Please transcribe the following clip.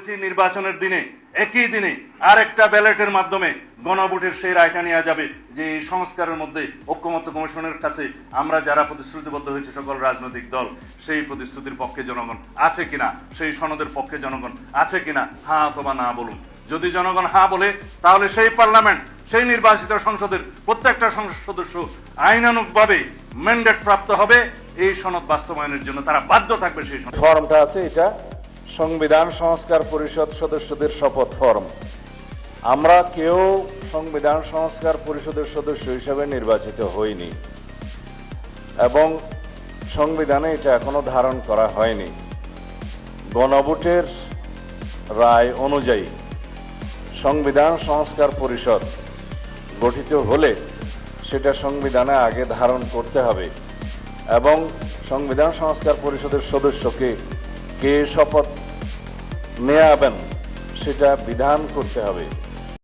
করেছি নির্বাচনের দিনে একই দিনে আরেকটা ব্যালটের মাধ্যমে গণভোটের সেই রায়টা নেওয়া যাবে যে এই সংস্কারের মধ্যে ঐক্যমত্য কমিশনের কাছে আমরা যারা প্রতিশ্রুতিবদ্ধ হয়েছে সকল রাজনৈতিক দল সেই প্রতিশ্রুতির পক্ষে জনগণ আছে কিনা, সেই সনদের পক্ষে জনগণ আছে কিনা, হ্যাঁ অথবা না বলুন। যদি জনগণ হ্যাঁ বলে তাহলে সেই পার্লামেন্ট, সেই নির্বাচিত সংসদের প্রত্যেকটা সংসদ সদস্য আইনানুগভাবে ম্যান্ডেট প্রাপ্ত হবে এই সনদ বাস্তবায়নের জন্য, তারা বাধ্য থাকবে সেই সনদ। ফর্মটা আছে, এটা সংবিধান সংস্কার পরিষদ সদস্যদের শপথ ফর্ম। আমরা কেউ সংবিধান সংস্কার পরিষদের সদস্য হিসেবে নির্বাচিত হইনি এবং সংবিধানে এটা এখনো ধারণ করা হয়নি। গণভোটের রায় অনুযায়ী সংবিধান সংস্কার পরিষদ গঠিত হলে সেটা সংবিধানে আগে ধারণ করতে হবে এবং সংবিধান সংস্কার পরিষদের সদস্যকে কে শপথ নেওয়াবেন সেটা বিধান করতে হবে।